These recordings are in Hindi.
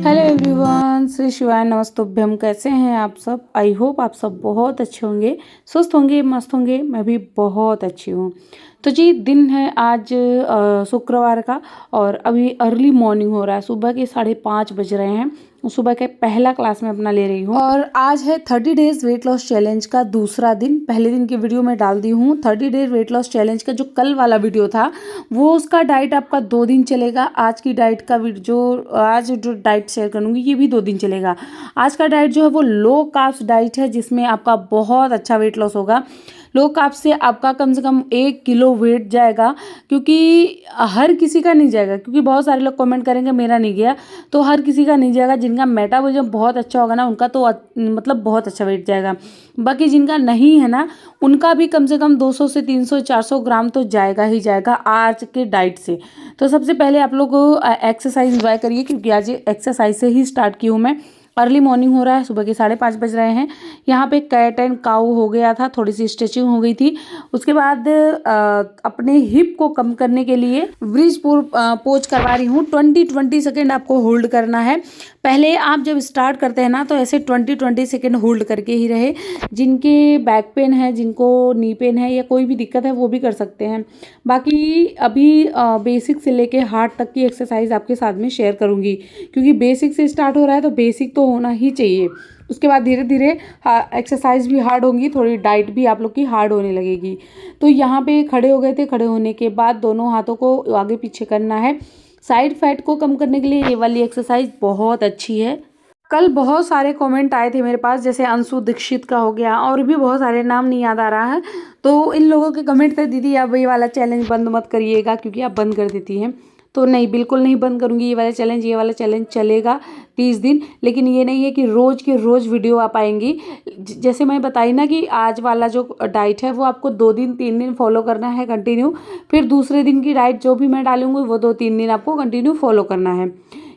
हेलो एवरीवन, श्री शिवाय नमस्तुभ्यम। कैसे हैं आप सब? आई होप आप सब बहुत अच्छे होंगे, स्वस्थ होंगे, मस्त होंगे। मैं भी बहुत अच्छी हूँ। तो जी, दिन है आज शुक्रवार का और अभी अर्ली मॉर्निंग हो रहा है। सुबह के 5:30 बज रहे हैं। सुबह के पहला क्लास में अपना ले रही हूँ और आज है 30 डेज वेट लॉस चैलेंज का दूसरा दिन। पहले दिन की वीडियो मैं डाल दी हूँ। 30 डेज वेट लॉस चैलेंज का जो कल वाला वीडियो था वो उसका डाइट आपका 2 दिन चलेगा। आज की डाइट का आज जो डाइट शेयर करूँगी ये भी 2 दिन चलेगा। आज का डाइट जो है वो लो कार्ब्स डाइट है, जिसमें आपका बहुत अच्छा वेट लॉस होगा। लो कार्ब से आपका कम से कम 1 किलो वेट जाएगा, क्योंकि हर किसी का नहीं जाएगा, क्योंकि बहुत सारे लोग कमेंट करेंगे मेरा नहीं गया, तो हर किसी का नहीं जाएगा। जिनका मेटाबॉलिज्म बहुत अच्छा होगा ना, उनका तो मतलब बहुत अच्छा वेट जाएगा। बाकी जिनका नहीं है ना, उनका भी कम से कम 200 से 300 400 ग्राम तो जाएगा ही जाएगा आज के डाइट से। तो सबसे पहले आप लोग एक्सरसाइज इंजॉय करिए, क्योंकि आज एक्सरसाइज से ही स्टार्ट की हूँ मैं। अर्ली मॉर्निंग हो रहा है, सुबह के 5:30 बज रहे हैं। यहाँ पे कैट एंड काऊ हो गया था, थोड़ी सी स्ट्रेचिंग हो गई थी। उसके बाद अपने हिप को कम करने के लिए ब्रिज पोज करवा रही हूँ। 20 सेकेंड आपको होल्ड करना है। पहले आप जब स्टार्ट करते हैं ना, तो ऐसे 20 सेकेंड होल्ड करके ही रहे। जिनके बैक पेन है, जिनको नी पेन है या कोई भी दिक्कत है, वो भी कर सकते हैं। बाकी अभी बेसिक से लेके हार्ड तक की एक्सरसाइज आपके साथ में शेयर करूँगी, क्योंकि बेसिक से स्टार्ट हो रहा है तो बेसिक तो होना ही चाहिए। उसके बाद धीरे धीरे एक्सरसाइज भी हार्ड होंगी, थोड़ी डाइट भी आप लोग की हार्ड होने लगेगी। तो यहाँ पे खड़े हो गए थे। खड़े होने के बाद दोनों हाथों को आगे पीछे करना है। साइड फैट को कम करने के लिए ये वाली एक्सरसाइज बहुत अच्छी है। कल बहुत सारे कमेंट आए थे मेरे पास, जैसे अंशु दीक्षित का हो गया, और भी बहुत सारे, नाम नहीं याद आ रहा है। तो इन लोगों के कमेंट थे, दीदी आप ये वाला चैलेंज बंद मत करिएगा, क्योंकि आप बंद कर देती हैं। तो नहीं, बिल्कुल नहीं बंद करूँगी। ये वाला चैलेंज चलेगा 30 दिन। लेकिन ये नहीं है कि रोज़ के रोज़ वीडियो आ पाएंगी। जैसे मैं बताई ना कि आज वाला जो डाइट है वो आपको 2 दिन 3 दिन फॉलो करना है कंटिन्यू। फिर दूसरे दिन की डाइट जो भी मैं डालूंगी वो 2-3 दिन आपको कंटिन्यू फॉलो करना है।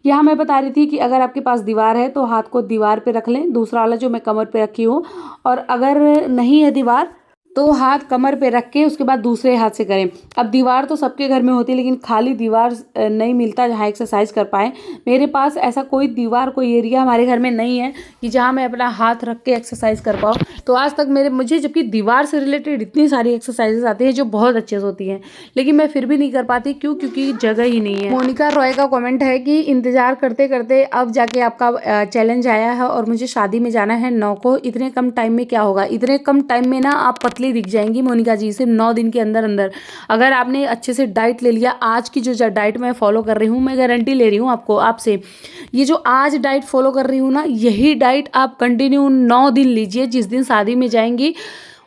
यहाँ मैं बता रही थी कि अगर आपके पास दीवार है तो हाथ को दीवार पे रख लें, दूसरा वाला जो मैं कमर पे रखी हूँ। और अगर नहीं है दीवार तो हाथ कमर पे रख के उसके बाद दूसरे हाथ से करें। अब दीवार तो सबके घर में होती है, लेकिन खाली दीवार नहीं मिलता जहाँ एक्सरसाइज कर पाए। मेरे पास ऐसा कोई दीवार, कोई एरिया हमारे घर में नहीं है कि जहाँ मैं अपना हाथ रख के एक्सरसाइज कर पाऊँ। तो आज तक मुझे जबकि दीवार से रिलेटेड इतनी सारी एक्सरसाइजेज आती है जो बहुत अच्छे से होती हैं, लेकिन मैं फिर भी नहीं कर पाती। क्यों? क्योंकि जगह ही नहीं है। मोनिका रॉय का कमेंट है कि इंतजार करते करते अब जाके आपका चैलेंज आया है और मुझे शादी में जाना है 9 को। इतने कम टाइम में क्या होगा? इतने कम टाइम में ना आप पतली दिख जाएंगी मोनिका जी, सिर्फ 9 दिन के अंदर अंदर। अगर आपने अच्छे से डाइट ले लिया, आज की जो डाइट मैं फॉलो कर रही हूँ, मैं गारंटी ले रही हूँ आपसे, ये जो आज डाइट फॉलो कर रही हूँ ना, यही डाइट आप कंटिन्यू 9 दिन लीजिए। जिस दिन शादी में जाएंगी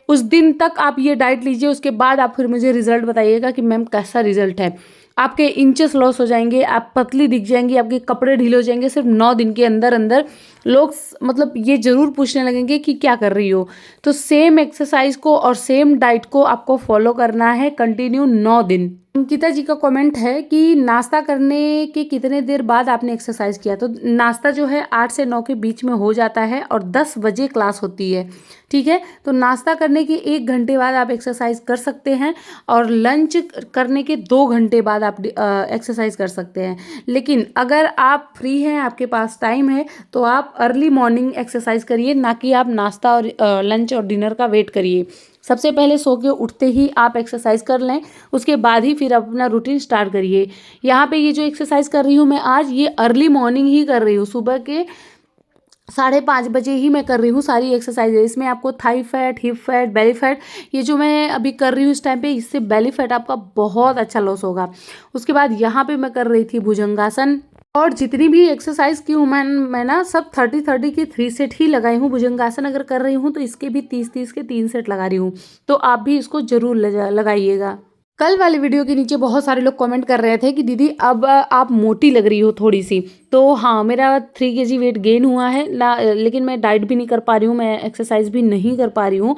उस दिन तक आप ये डाइट लीजिए। उसके बाद आप फिर मुझे रिजल्ट बताइएगा कि मैम कैसा रिजल्ट है। आपके इंचेस लॉस हो जाएंगे, आप पतली दिख जाएंगी, आपके कपड़े ढीले हो जाएंगे सिर्फ 9 दिन के अंदर अंदर। लोग मतलब ये जरूर पूछने लगेंगे कि क्या कर रही हो। तो सेम एक्सरसाइज को और सेम डाइट को आपको फॉलो करना है कंटिन्यू 9 दिन। अंकिता जी का कमेंट है कि नाश्ता करने के कितने देर बाद आपने एक्सरसाइज किया? तो नाश्ता जो है 8 से 9 के बीच में हो जाता है और 10 बजे क्लास होती है, ठीक है। तो नाश्ता करने के 1 घंटे बाद आप एक्सरसाइज कर सकते हैं और लंच करने के 2 घंटे बाद आप एक्सरसाइज कर सकते हैं। लेकिन अगर आप फ्री हैं, आपके पास टाइम है, तो आप अर्ली मॉर्निंग एक्सरसाइज करिए, ना कि आप नाश्ता और लंच और डिनर का वेट करिए। सबसे पहले सो के उठते ही आप एक्सरसाइज कर लें, उसके बाद ही फिर अपना रूटीन स्टार्ट करिए। यहाँ पे ये जो एक्सरसाइज कर रही हूँ मैं आज, ये अर्ली मॉर्निंग ही कर रही हूँ। सुबह के 5:30 बजे ही मैं कर रही हूँ सारी एक्सरसाइज। इसमें आपको Thai fat, hip fat, belly fat, ये जो मैं अभी कर रही हूँ इस टाइम पे, इससे बेली फैट आपका बहुत अच्छा लॉस होगा। उसके बाद यहाँ पे मैं कर रही थी भुजंगासन। और जितनी भी एक्सरसाइज की हूँ मैं ना सब 30-30 की 3 सेट ही लगाई हूँ। भुजंगासन अगर कर रही हूँ तो इसके भी 30-30 के 3 सेट लगा रही हूँ। तो आप भी इसको जरूर लगाइएगा। कल वाले वीडियो के नीचे बहुत सारे लोग कमेंट कर रहे थे कि दीदी अब आप मोटी लग रही हो थोड़ी सी। तो हाँ, मेरा 3 kg वेट गेन हुआ है, लेकिन मैं डाइट भी नहीं कर पा रही हूँ, मैं एक्सरसाइज भी नहीं कर पा रही हूँ।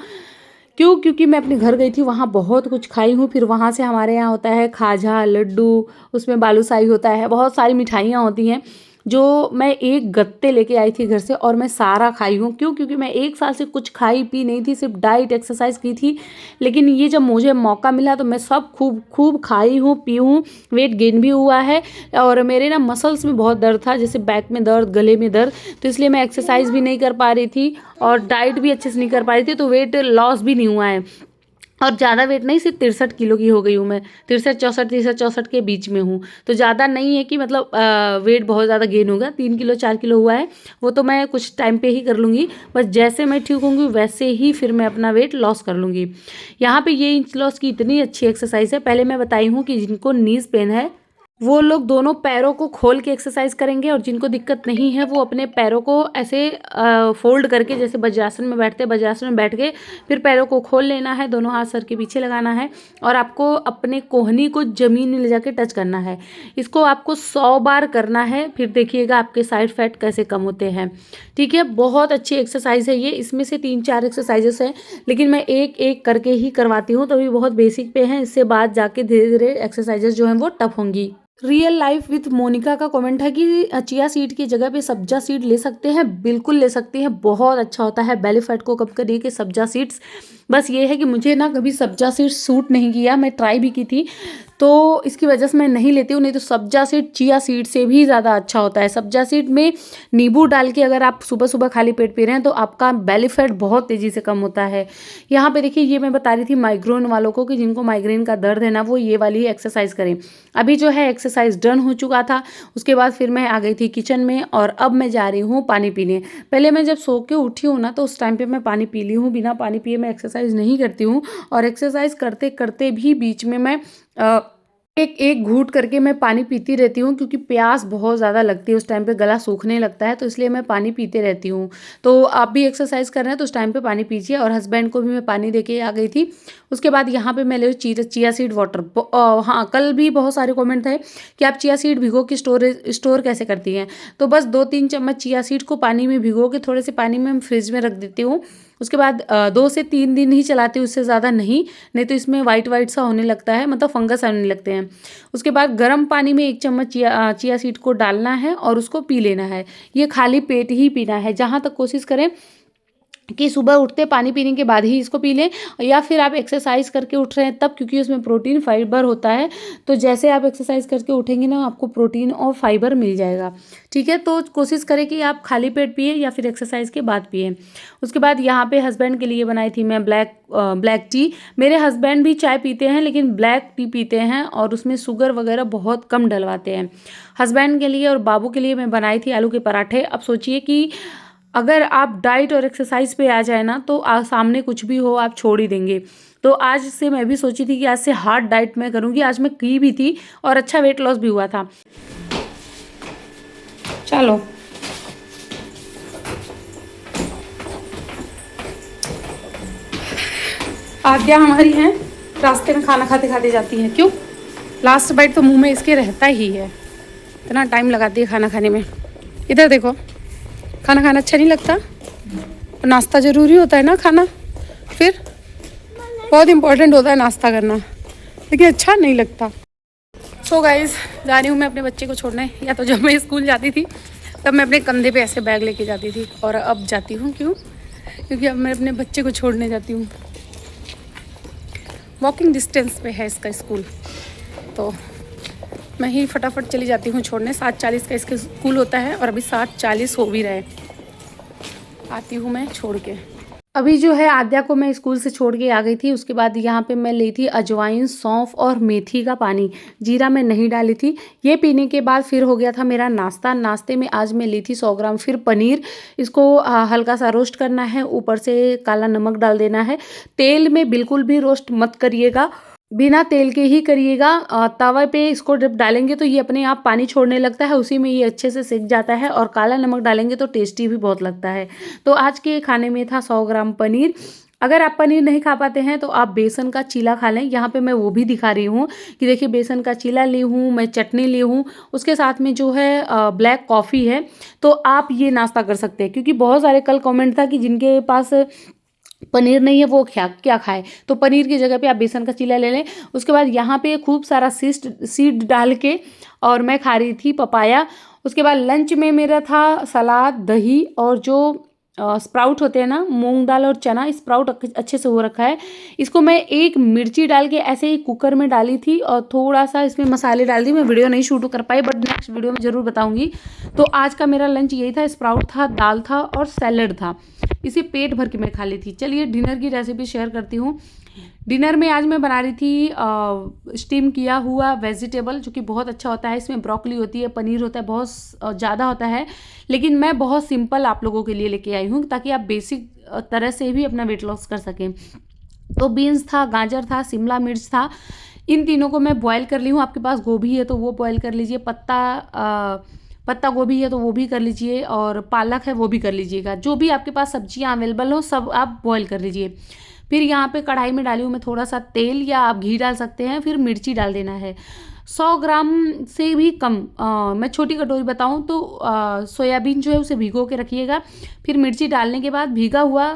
क्यों? क्योंकि मैं अपने घर गई थी, वहाँ बहुत कुछ खाई हूँ। फिर वहाँ से हमारे यहाँ होता है खाजा, लड्डू, उसमें बालूशाही होता है, बहुत सारी मिठाइयाँ होती हैं। जो मैं एक गत्ते लेके आई थी घर से और मैं सारा खाई हूँ। क्यों? क्योंकि मैं 1 साल से कुछ खाई पी नहीं थी, सिर्फ डाइट एक्सरसाइज की थी। लेकिन ये जब मुझे मौका मिला तो मैं सब खूब खूब खाई हूँ, पी हूँ। वेट गेन भी हुआ है और मेरे ना मसल्स में बहुत दर्द था, जैसे बैक में दर्द, गले में दर्द, तो इसलिए मैं एक्सरसाइज भी नहीं कर पा रही थी और डाइट भी अच्छे से नहीं कर पा रही थी, तो वेट लॉस भी नहीं हुआ है। और ज़्यादा वेट नहीं, सिर्फ 63 किलो की हो गई हूँ मैं। 63 64 के बीच में हूँ, तो ज़्यादा नहीं है कि मतलब वेट बहुत ज़्यादा गेन होगा। 3 किलो 4 किलो हुआ है, वो तो मैं कुछ टाइम पे ही कर लूँगी। बस जैसे मैं ठीक होंगी वैसे ही फिर मैं अपना वेट लॉस कर लूँगी। यहाँ पे ये इंच लॉस की इतनी अच्छी एक्सरसाइज है। पहले मैं बताई हूँ कि जिनको नीज पेन है वो लोग दोनों पैरों को खोल के एक्सरसाइज करेंगे, और जिनको दिक्कत नहीं है वो अपने पैरों को ऐसे फोल्ड करके, जैसे वज्रासन में बैठते हैं, वज्रासन में बैठ के फिर पैरों को खोल लेना है, दोनों हाथ सर के पीछे लगाना है और आपको अपने कोहनी को जमीन में ले जाके टच करना है। इसको आपको 100 बार करना है, फिर देखिएगा आपके साइड फैट कैसे कम होते हैं। ठीक है, बहुत अच्छी एक्सरसाइज है ये। इसमें से 3 4 एक्सरसाइजेस हैं, लेकिन मैं एक एक करके ही करवाती हूँ, तो अभी बहुत बेसिक पे हैं। इससे बाद जाके धीरे धीरे एक्सरसाइजेस जो हैं वो टफ होंगी। रियल लाइफ विथ मोनिका का कमेंट है कि चिया सीड की जगह पे सब्जा सीड ले सकते हैं। बिल्कुल ले सकते हैं, बहुत अच्छा होता है बेली फैट को कम करने के सब्जा सीड्स। बस ये है कि मुझे ना कभी सब्जा सीड्स सूट नहीं किया, मैं ट्राई भी की थी तो इसकी वजह से मैं नहीं लेती हूँ। नहीं तो सब्जा सीड चिया सीड से भी ज़्यादा अच्छा होता है। सब्जा सीड में नींबू डाल के अगर आप सुबह सुबह खाली पेट पी रहे हैं तो आपका बेली फैट बहुत तेज़ी से कम होता है। यहाँ पे देखिए, ये मैं बता रही थी माइग्रेन वालों को कि जिनको माइग्रेन का दर्द है ना, वो ये वाली एक्सरसाइज करें। अभी जो है एक्सरसाइज डन हो चुका था, उसके बाद फिर मैं आ गई थी किचन में और अब मैं जा रही हूँ पानी पीने। पहले मैं जब सो के उठी हूँ ना तो उस टाइम पे मैं पानी पी ली हूँ, बिना पानी पिए मैं एक्सरसाइज नहीं करती हूँ। और एक्सरसाइज करते करते भी बीच में मैं एक एक घूंट करके मैं पानी पीती रहती हूँ, क्योंकि प्यास बहुत ज़्यादा लगती है उस टाइम पे, गला सूखने लगता है, तो इसलिए मैं पानी पीते रहती हूँ। तो आप भी एक्सरसाइज कर रहे हैं तो उस टाइम पे पानी पीजिए। और हस्बैंड को भी मैं पानी दे के आ गई थी। उसके बाद यहाँ पे मैं ले चिया सीड वाटर। हाँ, कल भी बहुत सारे कमेंट थे कि आप चिया सीड भिगो के स्टोर कैसे करती हैं। तो बस 2 3 चम्मच चिया सीड को पानी में भिगो के थोड़े से पानी में फ्रिज में रख देती हूँ। उसके बाद 2 से 3 दिन ही चलाती हूँ, उससे ज़्यादा नहीं तो इसमें वाइट वाइट सा होने लगता है, मतलब फंगस आने लगते हैं। उसके बाद गर्म पानी में 1 चम्मच चिया सीड को डालना है और उसको पी लेना है। ये खाली पेट ही पीना है। जहाँ तक कोशिश करें कि सुबह उठते पानी पीने के बाद ही इसको पी लें, या फिर आप एक्सरसाइज करके उठ रहे हैं तब, क्योंकि उसमें प्रोटीन फाइबर होता है। तो जैसे आप एक्सरसाइज करके उठेंगे ना, आपको प्रोटीन और फाइबर मिल जाएगा। ठीक है, तो कोशिश करें कि आप खाली पेट पिए या फिर एक्सरसाइज के बाद पिए। उसके बाद यहाँ पे हस्बैंड के लिए बनाई थी मैं ब्लैक टी। मेरे हस्बैंड भी चाय पीते हैं लेकिन ब्लैक टी पीते हैं और उसमें शुगर वगैरह बहुत कम डलवाते हैं। हस्बैंड के लिए और बाबू के लिए मैं बनाई थी आलू के पराठे। अब सोचिए कि अगर आप डाइट और एक्सरसाइज पे आ जाए ना तो सामने कुछ भी हो आप छोड़ ही देंगे। तो आज से मैं भी सोची थी कि आज से हार्ड डाइट मैं करूँगी। आज मैं की भी थी और अच्छा वेट लॉस भी हुआ था। चलो, आज्ञा हमारी है, रास्ते में खाना खाते खाते जाती हैं। क्यों? लास्ट बाइट तो मुंह में इसके रहता ही है, इतना टाइम लगाती है खाना खाने में। इधर देखो, खाना खाना अच्छा नहीं लगता? नाश्ता ज़रूरी होता है ना खाना, फिर बहुत इम्पोर्टेंट होता है नाश्ता करना, लेकिन अच्छा नहीं लगता। सो गाइस, जा रही हूँ मैं अपने बच्चे को छोड़ने। या तो जब मैं स्कूल जाती थी तब मैं अपने कंधे पे ऐसे बैग लेके जाती थी, और अब जाती हूँ क्यों? क्योंकि अब मैं अपने बच्चे को छोड़ने जाती हूँ। वॉकिंग डिस्टेंस पे है इसका स्कूल, तो मैं ही फटाफट चली जाती हूँ छोड़ने। 7:40 का इसका स्कूल होता है और अभी 7:40 हो भी रहे। आती हूँ मैं छोड़ के। अभी जो है आद्या को मैं स्कूल से छोड़ के आ गई थी। उसके बाद यहाँ पे मैं ली थी अजवाइन, सौंफ और मेथी का पानी। जीरा मैं नहीं डाली थी। ये पीने के बाद फिर हो गया था मेरा नाश्ता। नाश्ते में आज मैं ली थी 100 ग्राम फिर पनीर। इसको हल्का सा रोस्ट करना है, ऊपर से काला नमक डाल देना है। तेल में बिल्कुल भी रोस्ट मत करिएगा, बिना तेल के ही करिएगा। तवा पे इसको जब डालेंगे तो ये अपने आप पानी छोड़ने लगता है, उसी में ये अच्छे से सिक जाता है। और काला नमक डालेंगे तो टेस्टी भी बहुत लगता है। तो आज के खाने में था 100 ग्राम पनीर। अगर आप पनीर नहीं खा पाते हैं तो आप बेसन का चीला खा लें। यहाँ पे मैं वो भी दिखा रही हूँ कि देखिए, बेसन का चीला ली हूँ मैं, चटनी ली हूँ, उसके साथ में जो है ब्लैक कॉफ़ी है। तो आप ये नाश्ता कर सकते हैं, क्योंकि बहुत सारे कल कमेंट था कि जिनके पास पनीर नहीं है वो क्या क्या खाए। तो पनीर की जगह पे आप बेसन का चीला ले लें। उसके बाद यहाँ पे खूब सारा सीड डाल के, और मैं खा रही थी पपाया। उसके बाद लंच में मेरा था सलाद, दही और जो स्प्राउट होते हैं ना, मूंग दाल और चना, स्प्राउट अच्छे से हो रखा है। इसको मैं एक मिर्ची डाल के ऐसे ही कुकर में डाली थी और थोड़ा सा इसमें मसाले डाल दी। मैं वीडियो नहीं शूट कर पाई बट नेक्स्ट वीडियो में ज़रूर बताऊंगी। तो आज का मेरा लंच यही था, स्प्राउट था, दाल था और सैलड था। इसे पेट भर के मैं खा ली थी। चलिए डिनर की रेसिपी शेयर करती हूँ। डिनर में आज मैं बना रही थी स्टीम किया हुआ वेजिटेबल, जो कि बहुत अच्छा होता है। इसमें ब्रोकली होती है, पनीर होता है, बहुत ज़्यादा होता है, लेकिन मैं बहुत सिंपल आप लोगों के लिए लेके आई हूँ ताकि आप बेसिक तरह से भी अपना वेट लॉस कर सकें। तो बीन्स था, गाजर था, शिमला मिर्च था, इन तीनों को मैं बॉयल कर ली हूँ। आपके पास गोभी है तो वो बॉयल कर लीजिए, पत्ता गोभी है तो वो भी कर लीजिए, और पालक है वो भी कर लीजिएगा। जो भी आपके पास सब्जियां अवेलेबल हो सब आप बॉयल कर लीजिए। फिर यहाँ पे कढ़ाई में डाली हूँ मैं थोड़ा सा तेल, या आप घी डाल सकते हैं। फिर मिर्ची डाल देना है 100 ग्राम से भी कम। मैं छोटी कटोरी बताऊँ तो सोयाबीन जो है उसे भिगो के रखिएगा। फिर मिर्ची डालने के बाद भीगा हुआ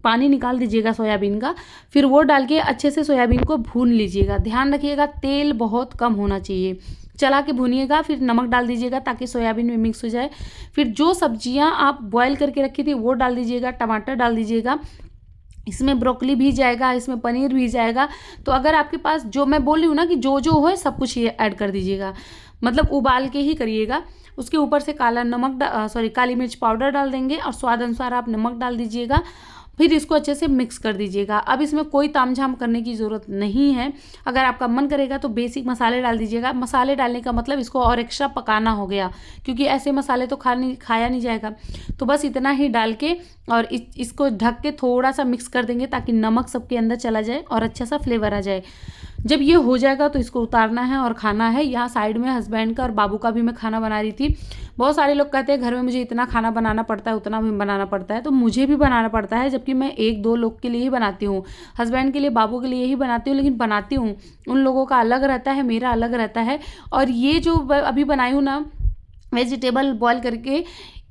पानी निकाल दीजिएगा सोयाबीन का। फिर वो डाल के अच्छे से सोयाबीन को भून लीजिएगा। ध्यान रखिएगा तेल बहुत कम होना चाहिए। चला के भूनिएगा, फिर नमक डाल दीजिएगा ताकि सोयाबीन में मिक्स हो जाए। फिर जो सब्जियां आप बॉयल करके रखी थी वो डाल दीजिएगा, टमाटर डाल दीजिएगा। इसमें ब्रोकली भी जाएगा, इसमें पनीर भी जाएगा। तो अगर आपके पास, जो मैं बोल रही हूँ ना कि जो जो हो सब कुछ ये ऐड कर दीजिएगा, मतलब उबाल के ही करिएगा। उसके ऊपर से काली मिर्च पाउडर डाल देंगे और स्वाद अनुसार आप नमक डाल दीजिएगा। फिर इसको अच्छे से मिक्स कर दीजिएगा। अब इसमें कोई तामझाम करने की ज़रूरत नहीं है। अगर आपका मन करेगा तो बेसिक मसाले डाल दीजिएगा। मसाले डालने का मतलब इसको और एक्स्ट्रा पकाना हो गया, क्योंकि ऐसे मसाले तो खाया नहीं जाएगा। तो बस इतना ही डाल के और इसको ढक के थोड़ा सा मिक्स कर देंगे ताकि नमक सबके अंदर चला जाए और अच्छा सा फ्लेवर आ जाए। जब ये हो जाएगा तो इसको उतारना है और खाना है। यहाँ साइड में हस्बैंड का और बाबू का भी मैं खाना बना रही थी। बहुत सारे लोग कहते हैं घर में मुझे इतना खाना बनाना पड़ता है, उतना भी बनाना पड़ता है, तो मुझे भी बनाना पड़ता है, जबकि मैं 1-2 लोग के लिए ही बनाती हूँ। हस्बैंड के लिए, बाबू के लिए ही बनाती हूँ, लेकिन बनाती हूँ। उन लोगों का अलग रहता है, मेरा अलग रहता है। और ये जो अभी बनाई हूँ ना वेजिटेबल बॉयल करके,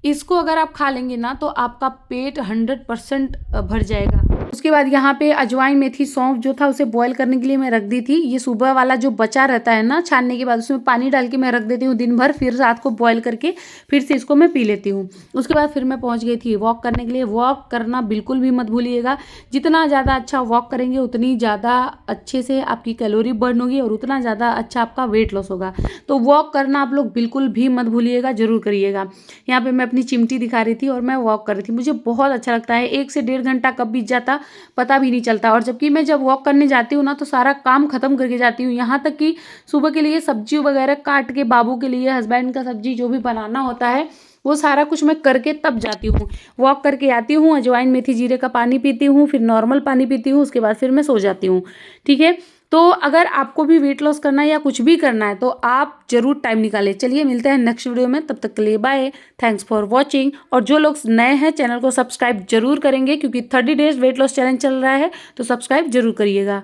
इसको अगर आप खा लेंगे ना तो आपका पेट 100% भर जाएगा। उसके बाद यहाँ पे अजवाइन, मेथी, सौंफ जो था उसे बॉयल करने के लिए मैं रख दी थी। ये सुबह वाला जो बचा रहता है ना छानने के बाद, उसमें पानी डाल के मैं रख देती हूँ दिन भर, फिर रात को बॉयल करके फिर से इसको मैं पी लेती हूँ। उसके बाद फिर मैं पहुँच गई थी वॉक करने के लिए। वॉक करना बिल्कुल भी मत भूलिएगा। जितना ज़्यादा अच्छा वॉक करेंगे उतनी ज़्यादा अच्छे से आपकी कैलोरी बर्न होगी और उतना ज़्यादा अच्छा आपका वेट लॉस होगा। तो वॉक करना आप लोग बिल्कुल भी मत भूलिएगा, ज़रूर करिएगा। यहाँ पे मैं अपनी चिमटी दिखा रही थी और मैं वॉक कर रही थी। मुझे बहुत अच्छा लगता है। 1 से 1.5 घंटा कब बीत जाता पता भी नहीं चलता। और जबकि मैं जब वॉक करने जाती हूँ ना तो सारा काम खत्म करके जाती हूँ। यहाँ तक कि सुबह के लिए सब्जी वगैरह काट के, बाबू के लिए, हस्बैंड का सब्जी जो भी बनाना होता है वो सारा कुछ मैं करके तब जाती हूँ। वॉक करके आती हूँ, अजवाइन, मेथी, जीरे का पानी पीती हूँ, फिर नॉर्मल पानी पीती हूँ, उसके बाद फिर मैं सो जाती हूँ। ठीक है। तो अगर आपको भी वेट लॉस करना है या कुछ भी करना है तो आप जरूर टाइम निकालें। चलिए मिलते हैं नेक्स्ट वीडियो में, तब तक के लिए बाय। Thanks for watching. और जो लोग नए हैं चैनल को सब्सक्राइब जरूर करेंगे, क्योंकि 30 डेज वेट लॉस चैलेंज चल रहा है, तो सब्सक्राइब जरूर करिएगा।